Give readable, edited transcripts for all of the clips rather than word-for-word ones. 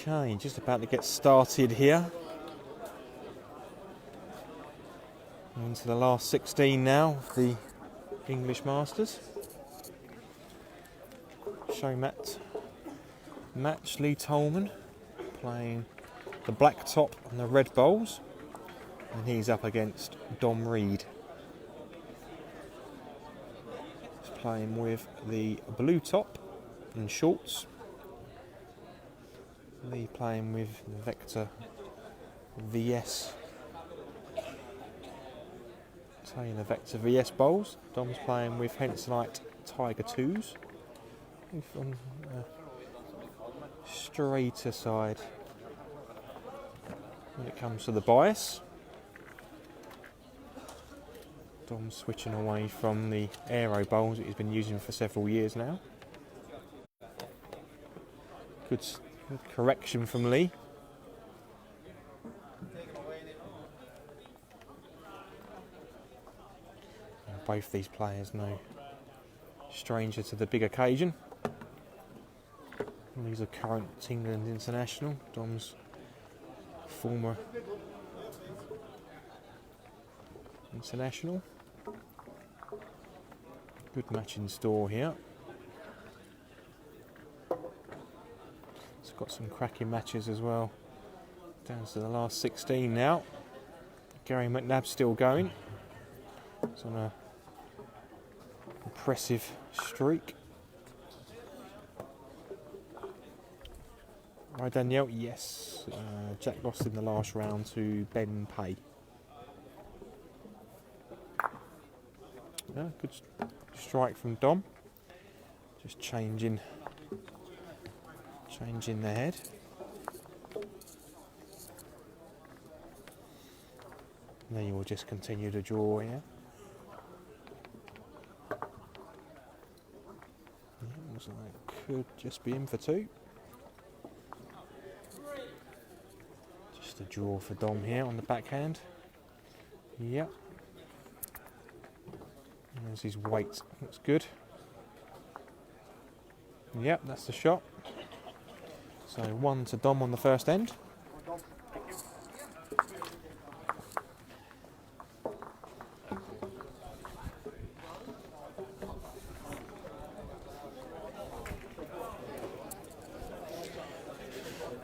Okay, just about to get started here. Into the last 16 now of the English Masters. Showmat match, Lee Toleman playing the black top and the red bowls, and he's up against Dom Reed. He's playing with the blue top and shorts. Lee playing with the Vector VS. Playing the Vector VS bowls. Dom's playing with Henselite Tiger 2s. On the straighter side when it comes to the bias. Dom's switching away from the aero bowls that he's been using for several years now. Good correction from Lee. And both these players no stranger to the big occasion. Lee's a current England international. Dom's former international. Good match in store here. It's got some cracking matches as well. Down to the last 16 now. Gary McNabb's still going. It's on a impressive streak. Right, Danielle, yes. Jack lost in the last round to Ben Pay. Yeah, good strike from Dom. Just changing the head. And then you will just continue to draw here. Yeah, looks like it could just be in for two. Just a draw for Dom here on the backhand. Yep. And there's his weight. Looks good. Yep, that's the shot. So 1 to Dom on the first end.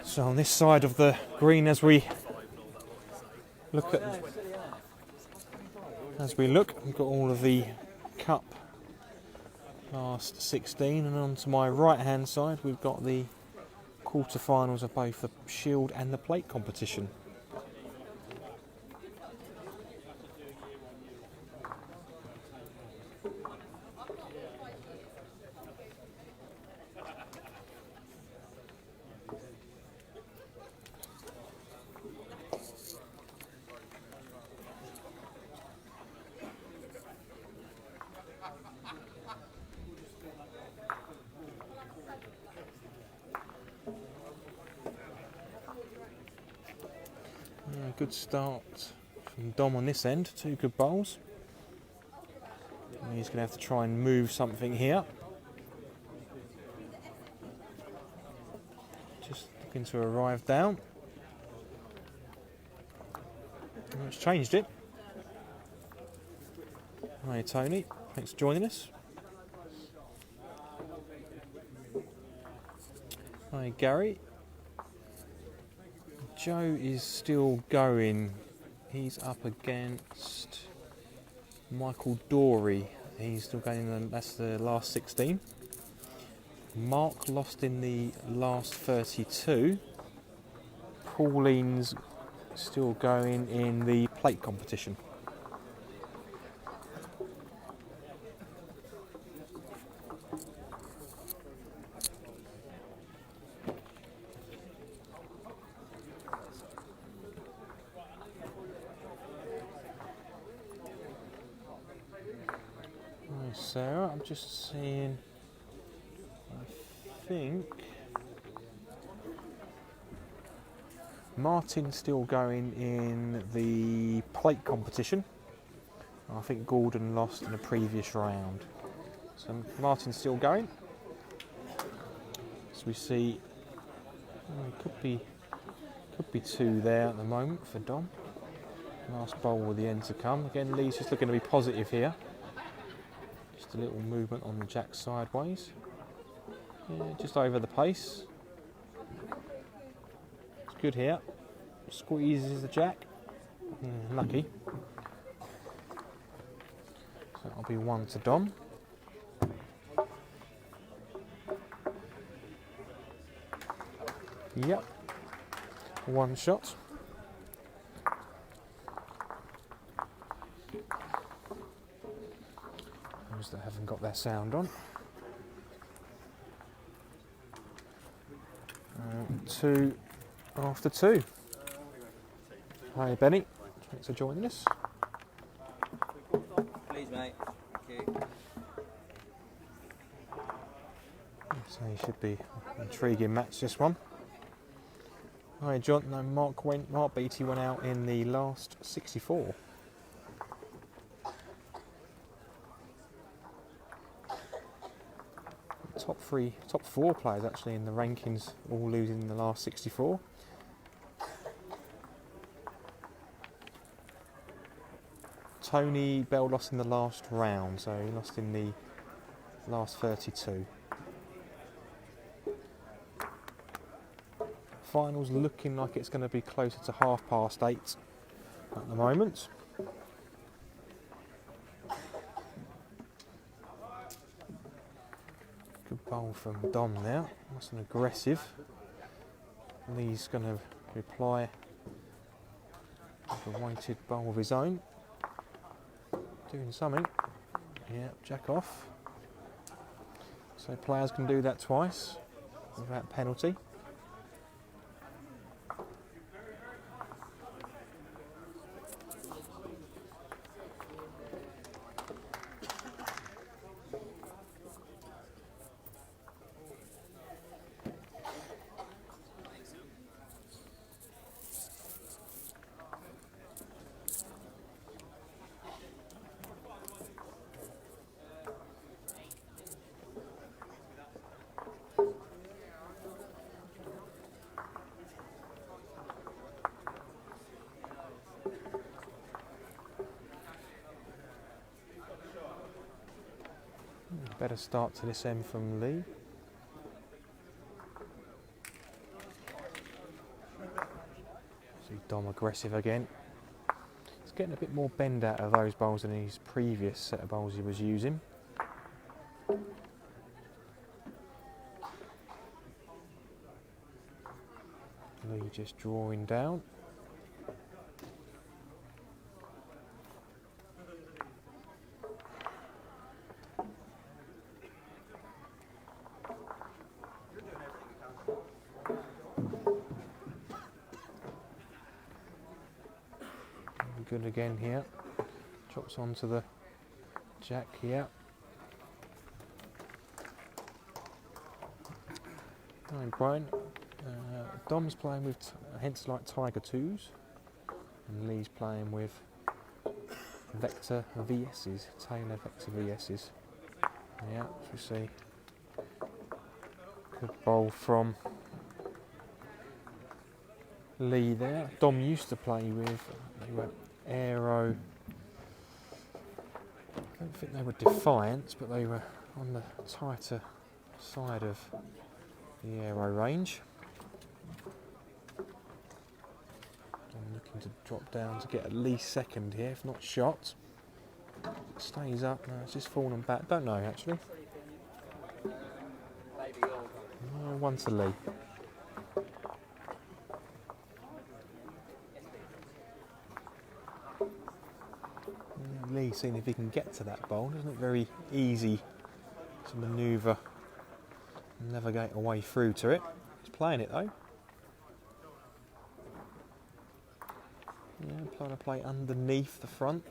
So on this side of the green, as we look, we've got all of the cup last 16, and on to my right hand side we've got the quarterfinals of both the Shield and the Plate competition. Good start from Dom on this end, two good bowls. And he's going to have to try and move something here. Just looking to arrive down. Oh, it's changed it. Hi Tony, thanks for joining us. Hi Gary. Joe is still going. He's up against Michael Dory. He's still going, and that's the last 16. Mark lost in the last 32. Pauline's still going in the plate competition. Sarah, I'm just seeing, I think Martin's still going in the plate competition. I think Gordon lost in the previous round. So Martin's still going. So we see Could be two there at the moment for Dom. Last bowl with the end to come. Again, Lee's just looking to be positive here. Just a little movement on the jack sideways. Yeah, just over the pace. It's good here. Squeezes the jack. Lucky. So that'll be one to Dom. Yep. One shot. Those that haven't got their sound on. Two after two. Hi Benny, thanks for joining us. Please mate, thank you. So it should be an intriguing match this one. Hi John, no, Mark Beattie went out in the last 64. Top four players actually in the rankings all losing in the last 64. Tony Bell lost in the last round, so he lost in the last 32. Finals looking like it's going to be closer to 8:30 at the moment. Good bowl from Dom now. That's an aggressive. Lee's going to reply with a weighted bowl of his own. Doing something. Yeah, jack off. So players can do that twice without penalty. Better start to this end from Lee. See Dom aggressive again. He's getting a bit more bend out of those bowls than his previous set of bowls he was using. Lee just drawing down. Good again here. Drops onto the jack here. Right, Brian. Dom's playing with hence like Tiger 2s, and Lee's playing with Vector VS's, Taylor Vector VS's. Yeah, as we see. Good bowl from Lee there. Dom used to play with, they were Aero, I don't think they were Defiance, but they were on the tighter side of the Aero range. I'm looking to drop down to get at least second here, if not shot. Stays up, no, it's just fallen back, don't know actually. One to Lee. Lee seeing if he can get to that bowl. Isn't it very easy to manoeuvre and navigate a way through to it? He's playing it though. Yeah, trying to play underneath the front.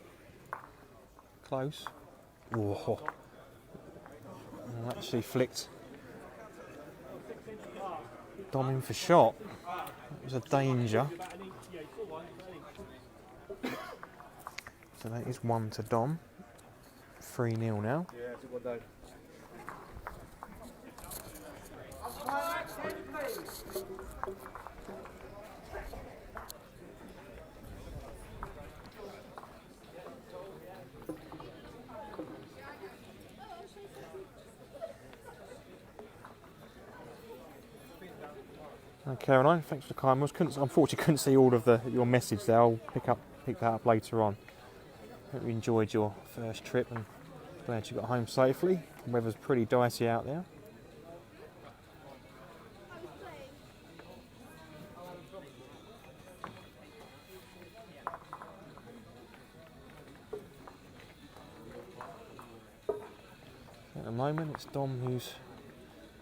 Close. Whoa. And actually flicked Dom in for shot. It was a danger. So that is 1 to Dom. 3-0 now. Caroline, thanks for the kind words. Unfortunately, couldn't see all of your message there. I'll pick that up later on. Hope you enjoyed your first trip and glad you got home safely. The weather's pretty dicey out there. At the moment, it's Dom who's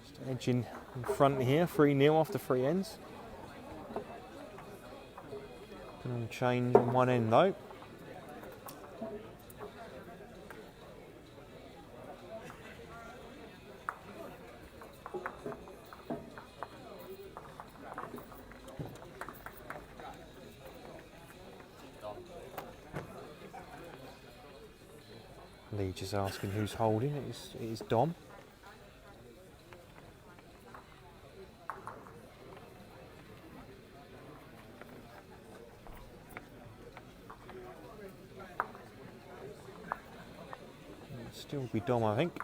just edging in front here, 3-0 after 3 ends. Going to change on one end though. Lee just asking who's holding. It is Dom. It'll still be Dom, I think.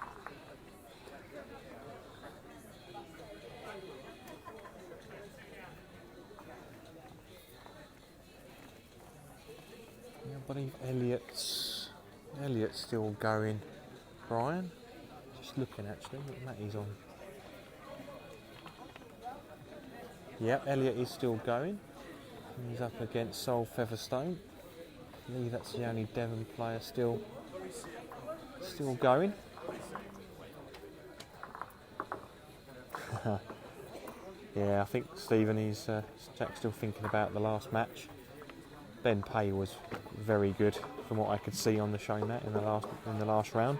I believe Elliot's still going. Brian, just looking actually what Matty's on. Yep, Elliot is still going. He's up against Sol Featherstone. I believe that's the only Devon player still going. Yeah, I think Stephen, Jack's still thinking about the last match. Ben Pay was very good from what I could see on the show mat in the last round.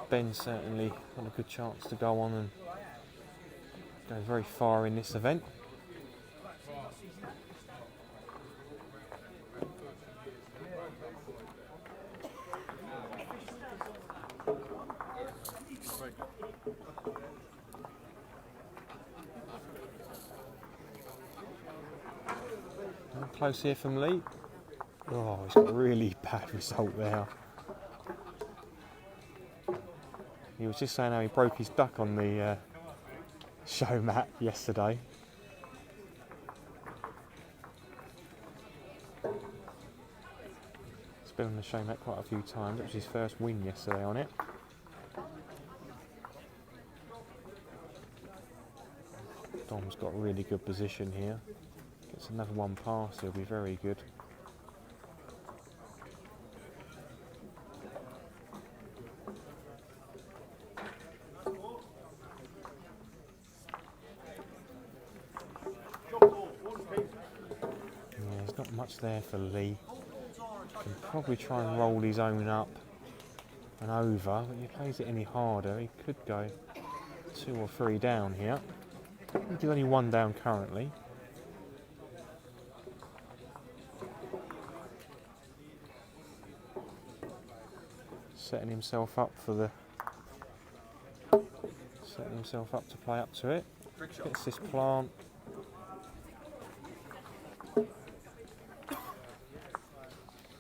Ben certainly got a good chance to go on and go very far in this event. Close here from Lee. Oh, he's got a really bad result there. He was just saying how he broke his duck on the show mat yesterday. He's been on the show mat quite a few times. It was his first win yesterday on it. Dom's got a really good position here. Gets another one past, he'll be very good. Yeah, there's not much there for Lee. Can probably try and roll his own up and over, but if he plays it any harder, he could go 2 or 3 down here. I think he's only 1 down currently. Setting himself up to play up to it. Gets this plant.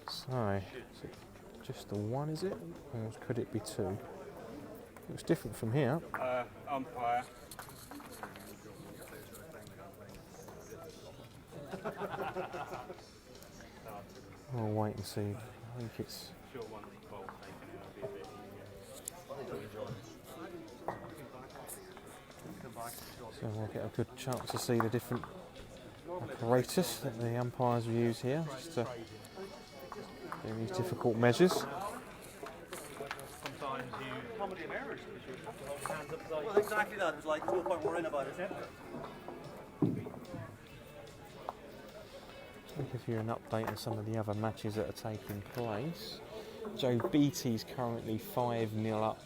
So, is it just the 1, is it? Or could it be 2? Looks different from here. Umpire. We'll wait and see. I think it's. So we'll get a good chance to see the different apparatus that the umpires will use here, just to do these difficult measures. Sometimes you comedy of errors. Well, exactly that. It's like no point worrying about it. I'll give you an update on some of the other matches that are taking place. Joe Beattie's currently 5-0 up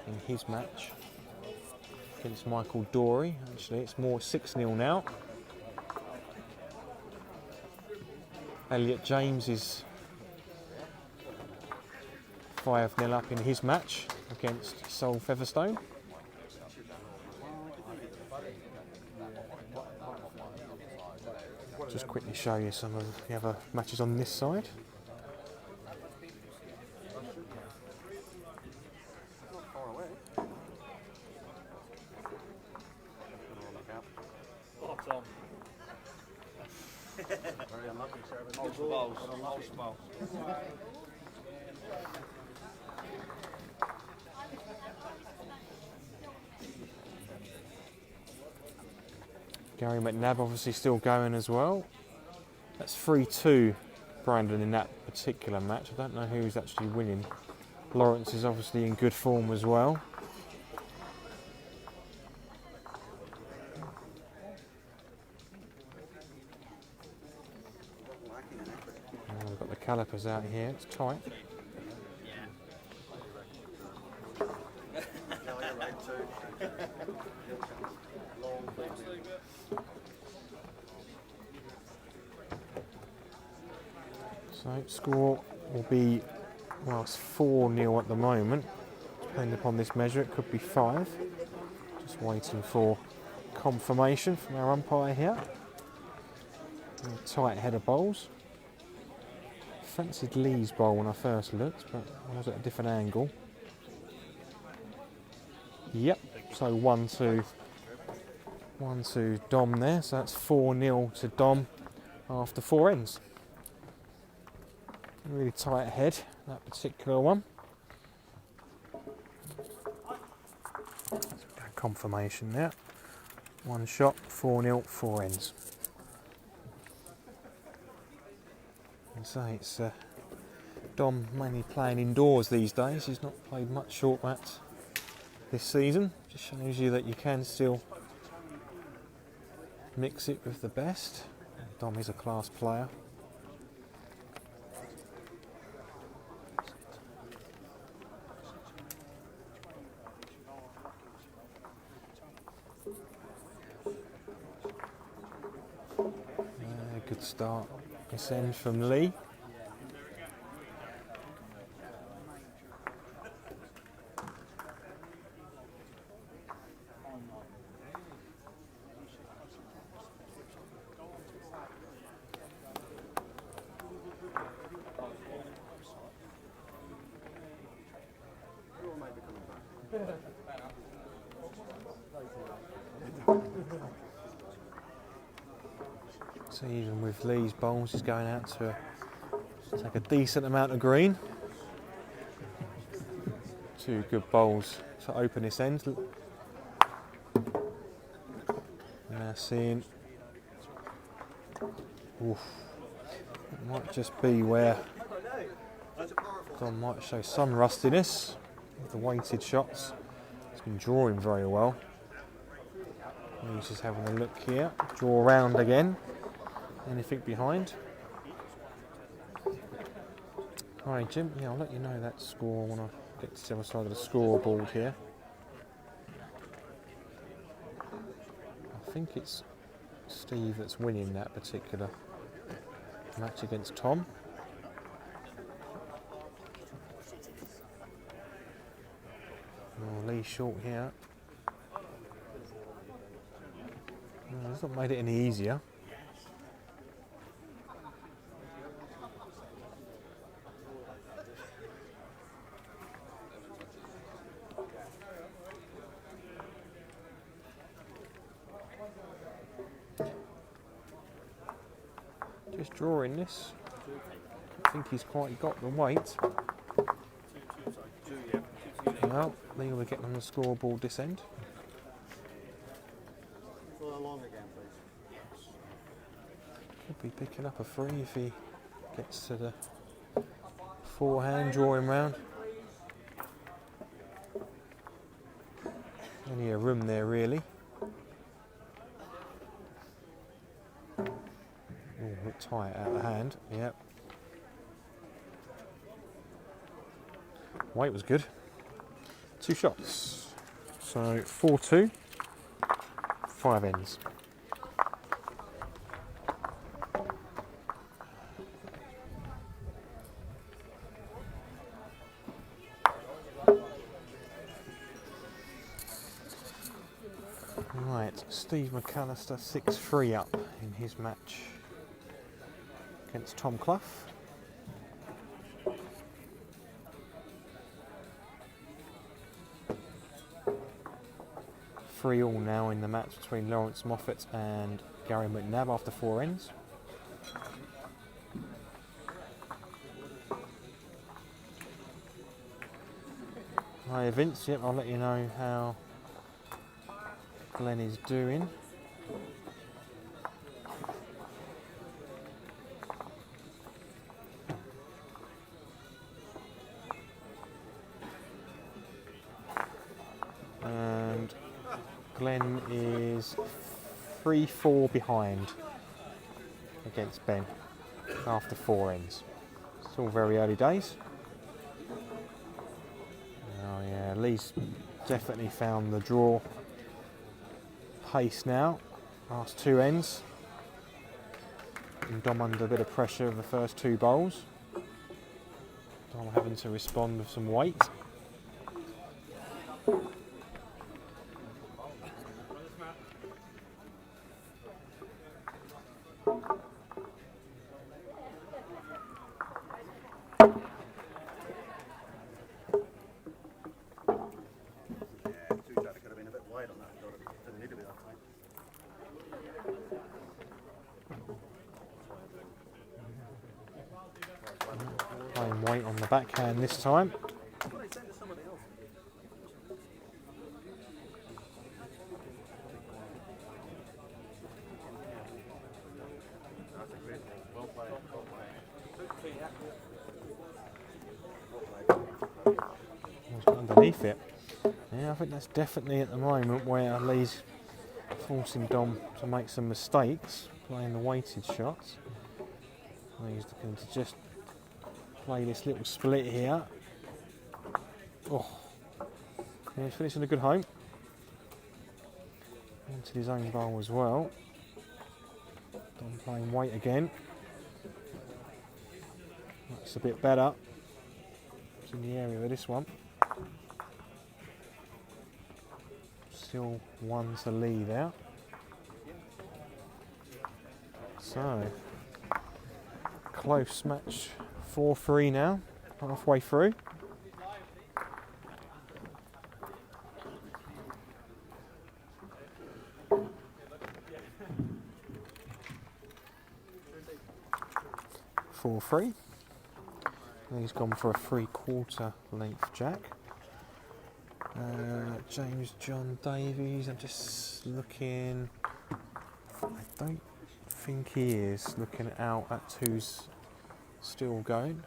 in his match against Michael Dory. Actually, it's more 6-0 now. Elliot James is 5-0 up in his match against Sol Featherstone. Just quickly show you some of the other matches on this side. Far away. Oh, Tom. Very unlucky, sir. Balls. Gary McNabb obviously still going as well. That's 3-2 Brandon in that particular match. I don't know who's actually winning. Lawrence is obviously in good form as well. We've got the calipers out here, it's tight. So score will be, well, it's 4-0 at the moment. Depending upon this measure, it could be 5. Just waiting for confirmation from our umpire here. A tight head of bowls. Fancied Lee's bowl when I first looked, but I was at a different angle. Yep, so 1-2 Dom there, so that's 4-0 to Dom after 4 ends. Really tight head, that particular one. Confirmation there. 1 shot, 4-0, 4 ends. And so it's Dom mainly playing indoors these days. He's not played much short mats this season. Just shows you that you can still mix it with the best. Dom is a class player. Good start this end from Lee. So even with Lee's bowls, he's going out to take a decent amount of green. 2 good bowls to open this end. Now seeing, oof, it might just be where Don might show some rustiness with the weighted shots. He's been drawing very well. He's just having a look here. Draw round again. Anything behind? Alright, Jim, yeah, I'll let you know that score when I get to the other side of the scoreboard here. I think it's Steve that's winning that particular match against Tom. Oh, Lee short here. Oh, it's not made it any easier. Just drawing this. I think he's quite got the weight. Well, Lee will be getting on the scoreboard this end. Could be picking up a 3 if he gets to the forehand drawing round. Only a room there really. Oh, a bit tight out of hand, yep. Weight was good. 2 shots. So 4-2, 5 ends. Right, Steve McAllister 6-3 up in his match against Tom Clough. Three all now in the match between Lawrence Moffat and Gary McNabb after 4 ends. Hi Vince, yep, I'll let you know how Glenn is doing. And Glenn is 3-4 behind against Ben after 4 ends. It's all very early days. Oh yeah, Lee's definitely found the draw pace now. Last 2 ends. And Dom under a bit of pressure of the first 2 bowls. Dom having to respond with some weight. Playing weight on the backhand this time. Underneath it. Yeah, I think that's definitely at the moment where Lee's forcing Dom to make some mistakes, playing the weighted shots. He's looking to just play this little split here. Oh, yeah, he's finishing a good home. Into his own bowl as well. Dom playing weight again. That's a bit better. It's in the area of this one. Still 1 to Lee there. So, close match 4-3 now, halfway through. He's gone for a 3/4 length jack. James John Davies, I'm just looking. I don't think he is. Looking out at who's still going.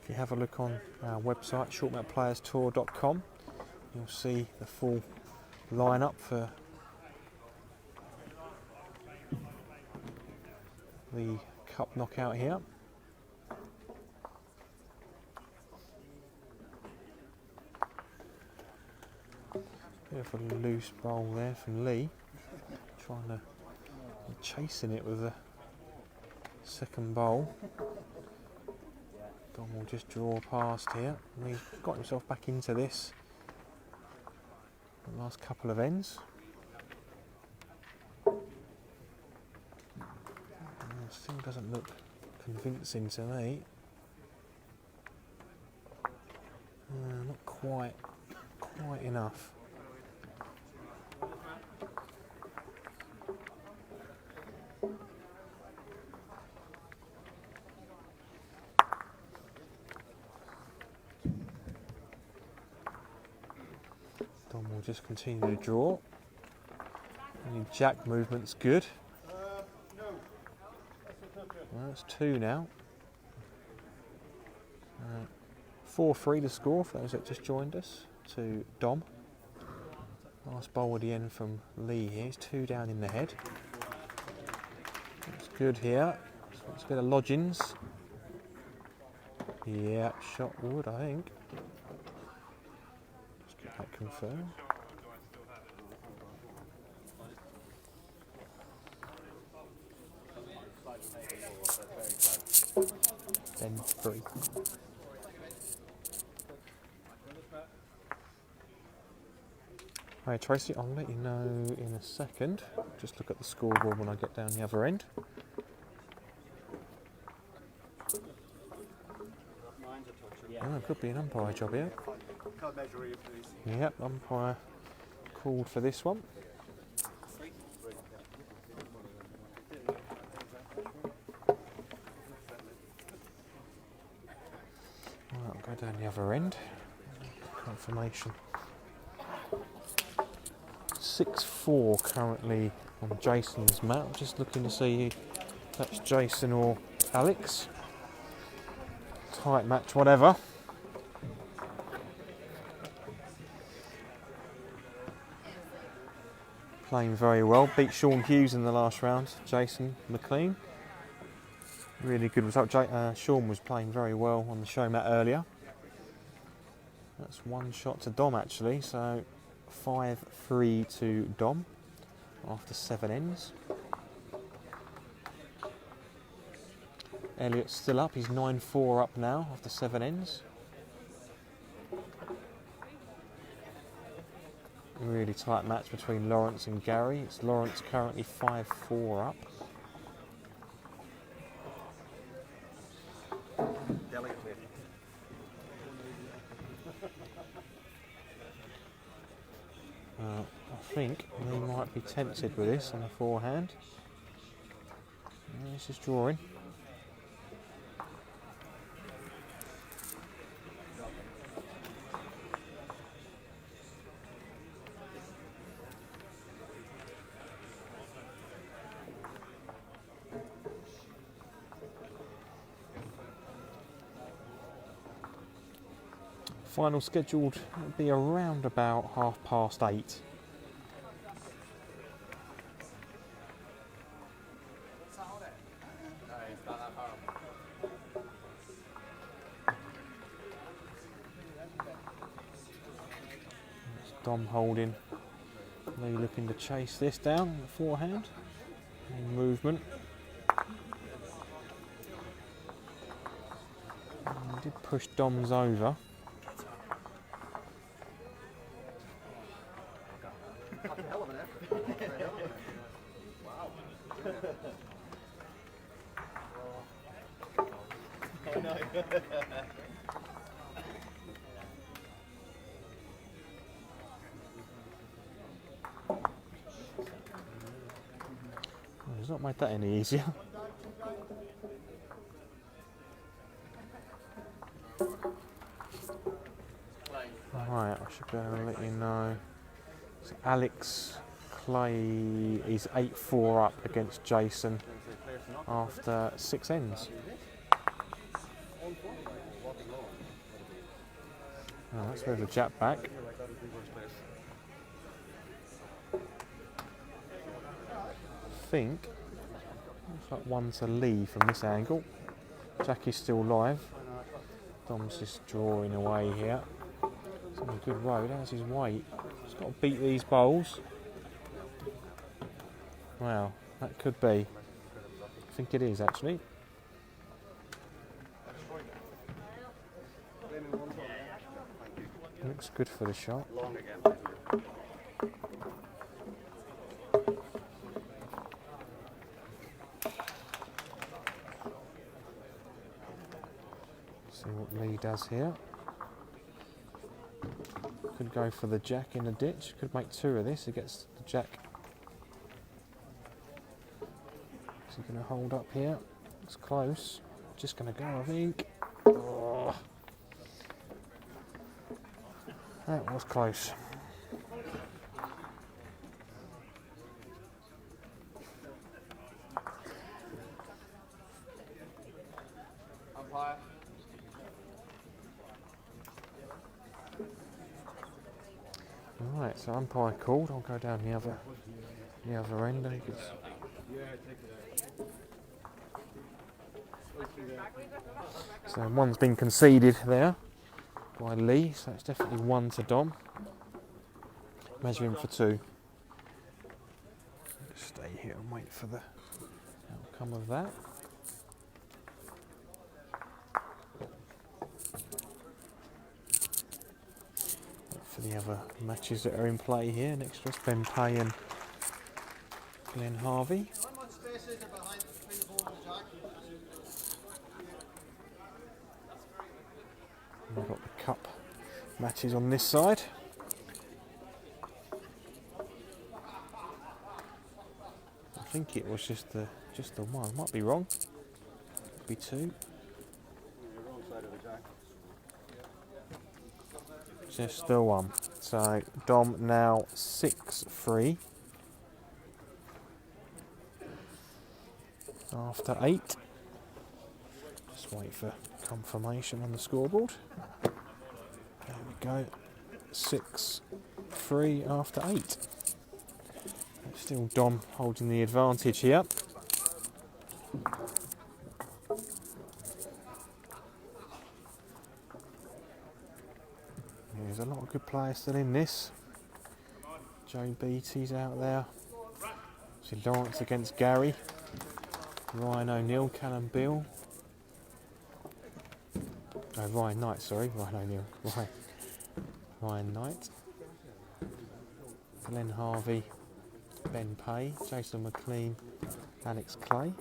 If you have a look on our website, shortmatplayerstour.com, you'll see the full lineup for the cup knockout here. Bit of a loose bowl there from Lee, trying to chasing it with the second bowl. Dom will just draw past here. And he's got himself back into this the last couple of ends. Still doesn't look convincing to me. Not quite enough. Dom will just continue to draw. Any jack movement's good. Well, that's 2 now. 4-3 the score for those that just joined us to Dom. Last bowl at the end from Lee here. He's 2 down in the head. That's good here. It's a bit of lodgings. Yeah, shot wood, I think. Let's get that confirmed. end 3. Hey Tracy, I'll let you know in a second. Just look at the scoreboard when I get down the other end. Oh, it could be an umpire job here. Can't measure you, please. Yep, umpire called for this one. Right, I'll go down the other end. Confirmation. 6-4 currently on Jason's map. Just looking to see if that's Jason or Alex. Tight match, whatever. Playing very well. Beat Sean Hughes in the last round. Jason McLean. Really good result. Sean was playing very well on the show mat earlier. That's one shot to Dom actually. So 5-3 to Dom after 7 ends. Elliot's still up. He's 9-4 up now after 7 ends. Really tight match between Lawrence and Gary. It's Lawrence currently 5-4 up. I think he might be tempted with this on the forehand. This is drawing. Final scheduled to be around about 8:30. Dom holding. Lee looking to chase this down on the forehand. And movement. He did push Dom's over. It's not made that any easier. Right, I should be able to let you know. So Alex Clay is 8-4 up against Jason after 6 ends. Oh, that's where the jab back. I think looks like one to Lee from this angle. Jackie's still live. Dom's just drawing away here. It's on a good road. How's his weight? He's got to beat these bowls. Wow, that could be. I think it is actually. Looks good for the shot. See what Lee does here. Could go for the jack in the ditch. Could make 2 of this. He gets the jack. Is he going to hold up here? It's close. Just going to go, I think. Oh. That was close. Umpire. Right, so umpire called. I'll go down the other end. I think it's so one's been conceded there by Lee, so it's definitely 1 to Dom. Measuring for 2. Stay here and wait for the outcome of that. the other matches that are in play here. Next to us, Ben Pay and Glenn Harvey. And we've got the cup matches on this side. I think it was just the one. Might be wrong. Could be two. Just the one. So Dom now 6-3 after 8. Just wait for confirmation on the scoreboard. There we go. 6-3 after 8. Still Dom holding the advantage here. There's a lot of good players still in this. Joe Beattie's out there. See Lawrence against Gary. Ryan O'Neill, Callum Beale. Oh, Ryan Knight, sorry. Ryan O'Neill. Ryan Knight. Glenn Harvey, Ben Pay, Jason McLean, Alex Clay.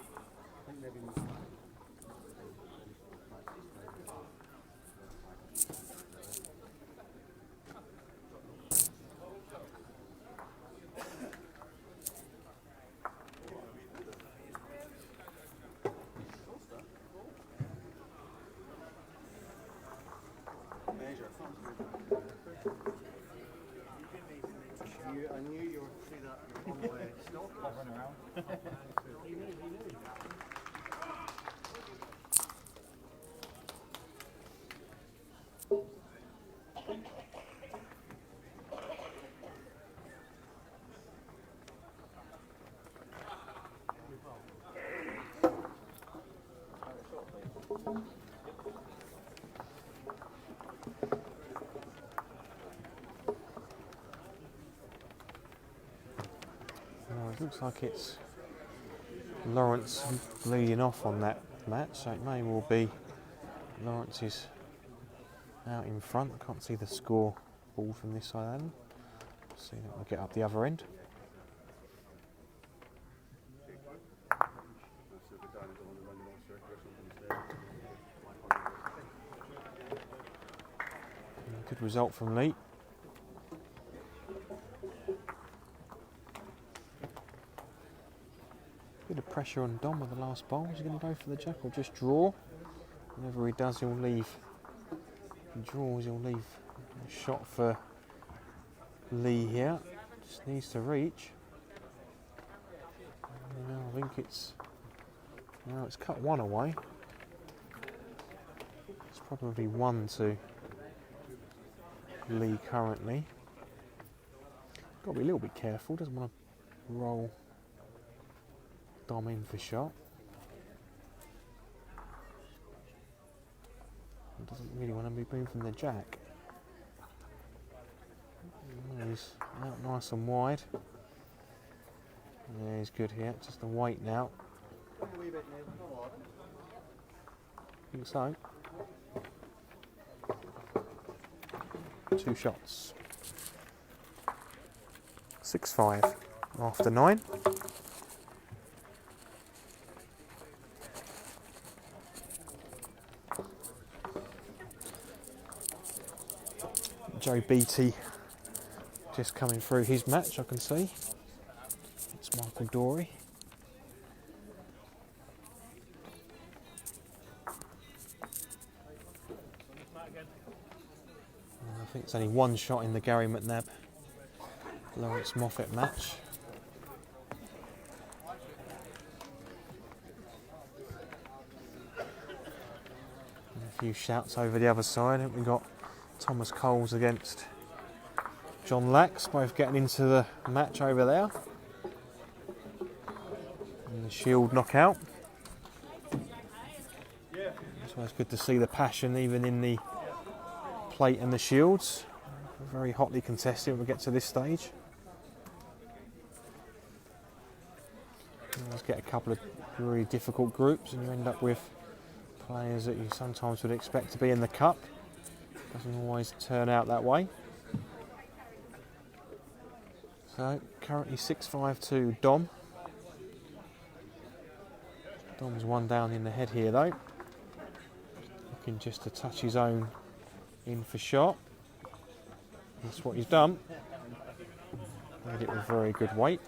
I knew you were see that on the way. Still running around. It looks like it's Lawrence leading off on that match, so it may well be Lawrence is out in front. I can't see the score ball from this side. See that we'll get up the other end. Good result from Lee. Bit of pressure on Dom with the last bowl. Is he going to go for the jack or just draw? Whenever he does, he'll leave. If he draws, he'll leave a shot for Lee here. Just needs to reach. I think it's cut one away. It's probably 1 to Lee currently. Got to be a little bit careful. Doesn't want to roll Dom in for shot. Doesn't really want to be moving from the jack. He's out nice and wide. Yeah, he's good here. Just the weight now. Think so. 2 shots. 6-5 after 9. Joe Beattie just coming through his match, I can see. It's Michael Dory. I think it's only 1 shot in the Gary McNabb Lawrence Moffat match. And a few shouts over the other side. We've got Thomas Coles against John Lax, both getting into the match over there. And the Shield knockout. So it's good to see the passion even in the plate and the Shields. Very hotly contested when we get to this stage. Let's get a couple of really difficult groups and you end up with players that you sometimes would expect to be in the cup. Doesn't always turn out that way. So currently 6-5 to Dom. Dom's one down in the head here though. Looking just to touch his own in for shot. That's what he's done. Made it with very good weight.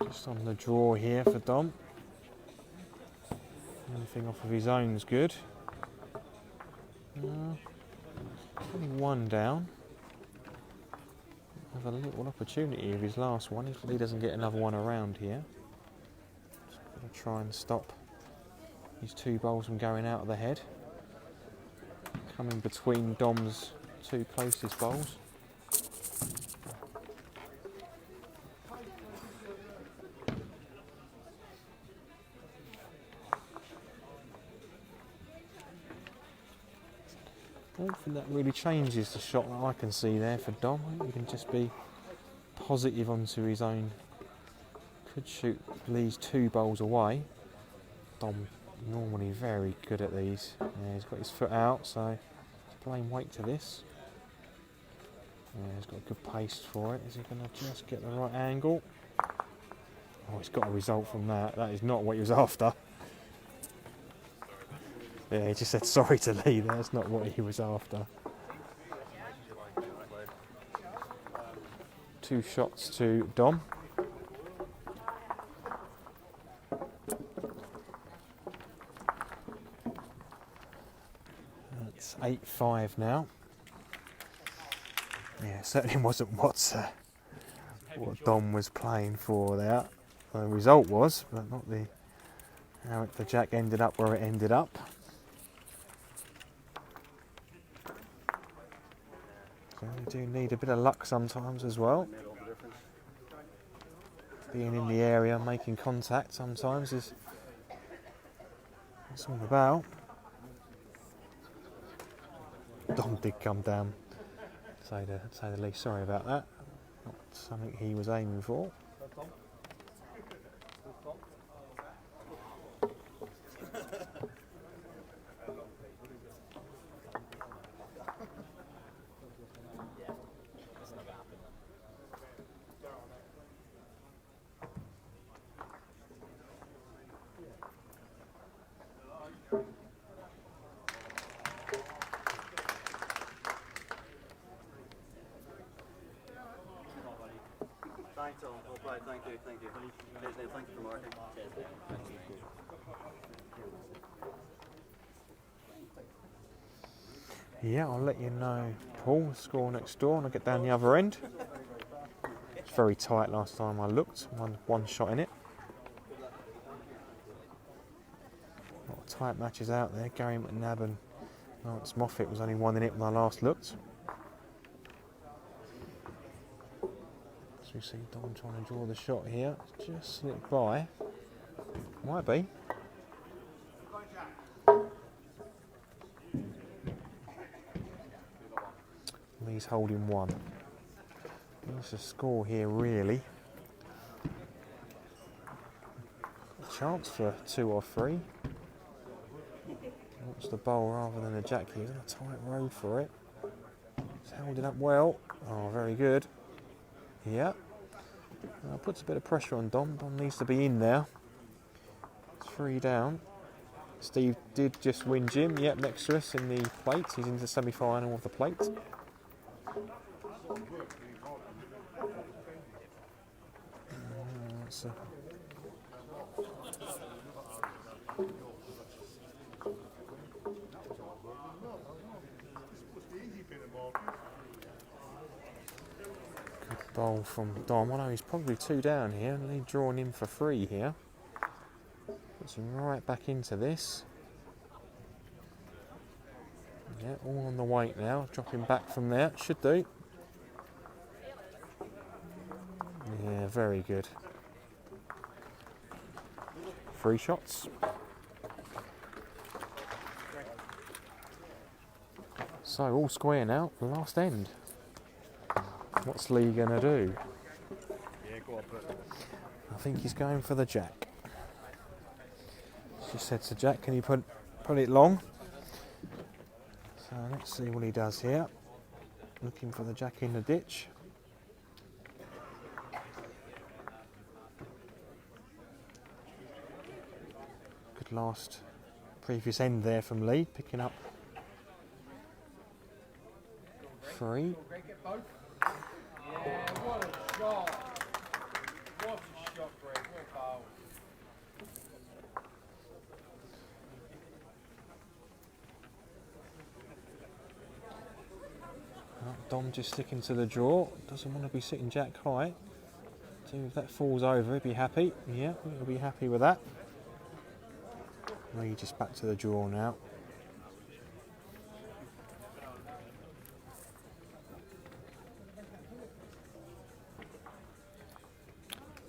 Just on the draw here for Dom. Anything off of his own is good. Only one down. Have a little opportunity of his last one if he doesn't get another one around here. Just got to try and stop these two bowls from going out of the head. Coming between Dom's two closest bowls. I don't think that really changes the shot that I can see there for Dom. I think he can just be positive onto his own. Could shoot these two bowls away. Dom normally very good at these. Yeah, he's got his foot out, so he's playing weight to this. Yeah, he's got a good pace for it. Is he going to just get the right angle? Oh, he's got a result from that. That is not what he was after. Yeah, he just said sorry to Lee. That's not what he was after. 2 shots to Dom. That's 8-5 now. Yeah, certainly wasn't what Dom was playing for there. The result was, but not how the jack ended up where it ended up. So you do need a bit of luck sometimes as well. Being in the area, making contact sometimes is it's all about. Dom did come down, say the least. Sorry about that. Not something he was aiming for. Thanks, all. Well played. Thank you. Thank you. Thank you for marking. Yeah, I'll let you know, Paul, the score next door, and I'll get down the other end. It's very tight last time I looked. One shot in it. A lot of tight matches out there. Gary McNabb and Lawrence Moffat was only 1 in it when I last looked. So you see Don trying to draw the shot here. It's just slipped by. Might be. He's holding 1. There's a score here, really. A chance for 2 or 3. Wants the bowl rather than a jack here. He's on a tight road for it. He's held it up well. Oh, very good. Yeah. Puts a bit of pressure on Dom. Dom needs to be in there. 3 down. Steve did just win Jim. Yep, next to us in the plate. He's into the semi-final of the plate. Good bowl from Dom. I know he's probably 2 down here, and he's drawing in for 3 here. Puts him right back into this. Yeah, all on the weight now. Dropping back from there. Should do. Yeah, very good. 3 shots. So all square now, the last end. What's Lee gonna do? Yeah, go on, but I think he's going for the jack. She said to Jack, can you put it long? So let's see what he does here. Looking for the jack in the ditch. Good last previous end there from Lee, picking up 3. Yeah, what a shot. What a shot, Greg. What a foul. Dom just sticking to the draw, doesn't want to be sitting jack high. So if that falls over, he'll be happy. Yeah, he'll be happy with that. Lee just back to the draw now.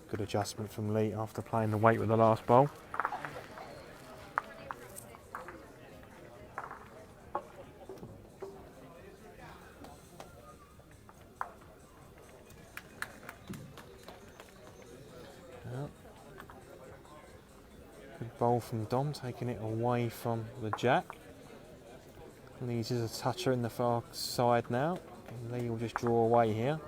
Good adjustment from Lee after playing the weight with the last bowl. Good bowl from Dom, taking it away from the jack. Lee's is a toucher in the far side now. And Lee will just draw away here.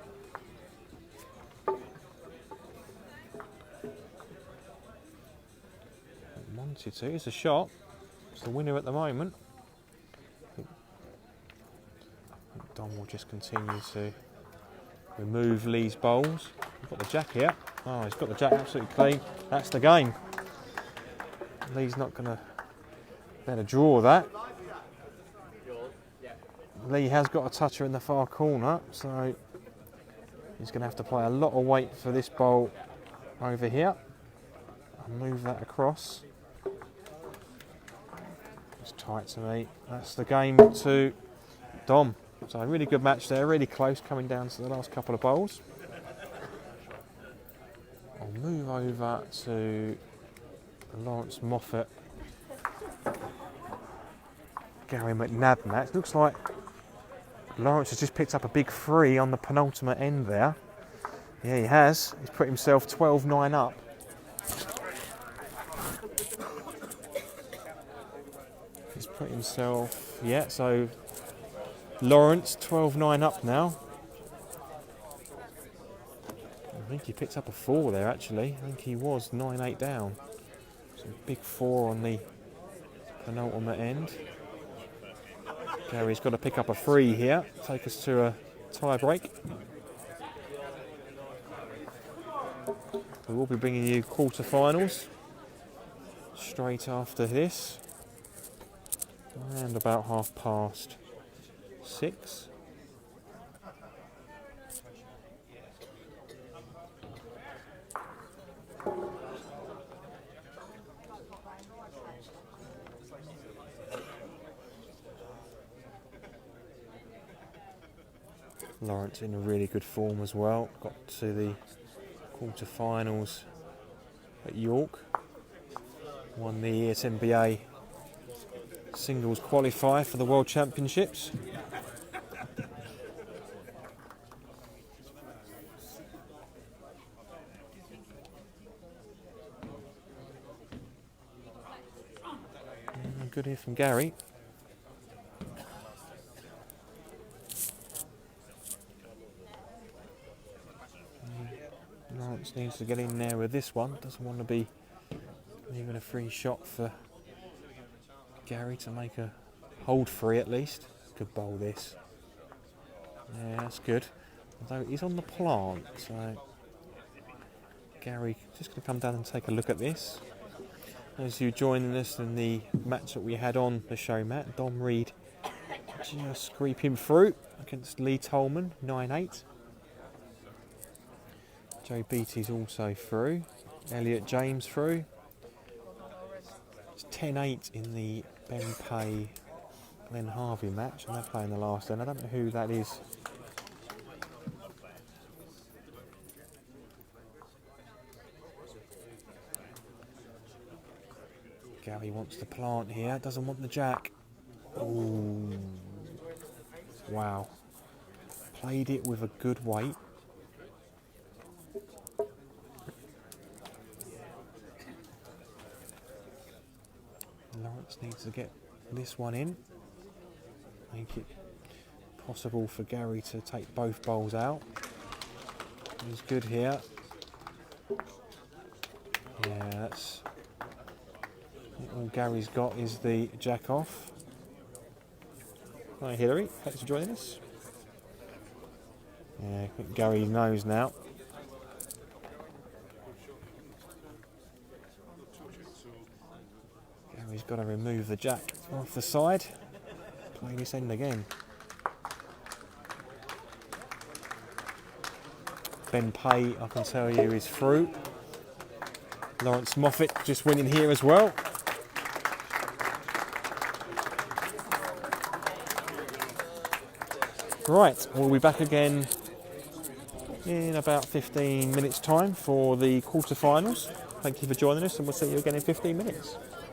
Wanted to, it's a shot. It's the winner at the moment. I think Dom will just continue to remove Lee's bowls. He's got the jack here. Oh, he's got the jack absolutely clean. That's the game. Lee's not going to let her draw that. Lee has got a toucher in the far corner, so he's going to have to play a lot of weight for this bowl over here. And move that across. It's tight to me. That's the game to Dom. So a really good match there, really close, coming down to the last couple of bowls. I'll move over to Lawrence Moffat, Gary McNabb match. Looks like Lawrence has just picked up a big 3 on the penultimate end there. Yeah, he has. He's put himself 12-9 up. He's put himself, yeah, so Lawrence 12-9 up now. I think he picked up a 4 there actually. I think he was 9-8 down. So big 4 on the penultimate end. Gary's got to pick up a 3 here, take us to a tie break. We will be bringing you quarterfinals straight after this, around about 6:30. Lawrence in a really good form as well. Got to the quarterfinals at York. Won the ESNBA singles qualifier for the World Championships. Good here from Gary. Lawrence needs to get in there with this one. Doesn't want to be leaving a free shot for Gary to make a hold free at least. Good bowl this. Yeah, that's good. Although he's on the plant, so Gary just going to come down and take a look at this. As you joining us in the match that we had on the show, Matt, Dom Reed just creeping through against Lee Toleman, 9-8. Joe Beattie's also through. Elliot James through. It's 10-8 in the Ben Pay Glenn Harvey match, and they're playing the last end. I don't know who that is. Gary wants to plant here, doesn't want the jack. Ooh. Wow. Played it with a good weight. Lawrence needs to get this one in. Make it possible for Gary to take both bowls out. He's good here. Yeah, that's all Gary's got is the jack off. Hi Hilary, thanks for joining us. Yeah, I think Gary knows now. Gary's got to remove the jack off the side. Play this end again. Ben Pay, I can tell you, is through. Lawrence Moffat just winning here as well. Right, we'll be back again in about 15 minutes time for the quarterfinals. Thank you for joining us and we'll see you again in 15 minutes.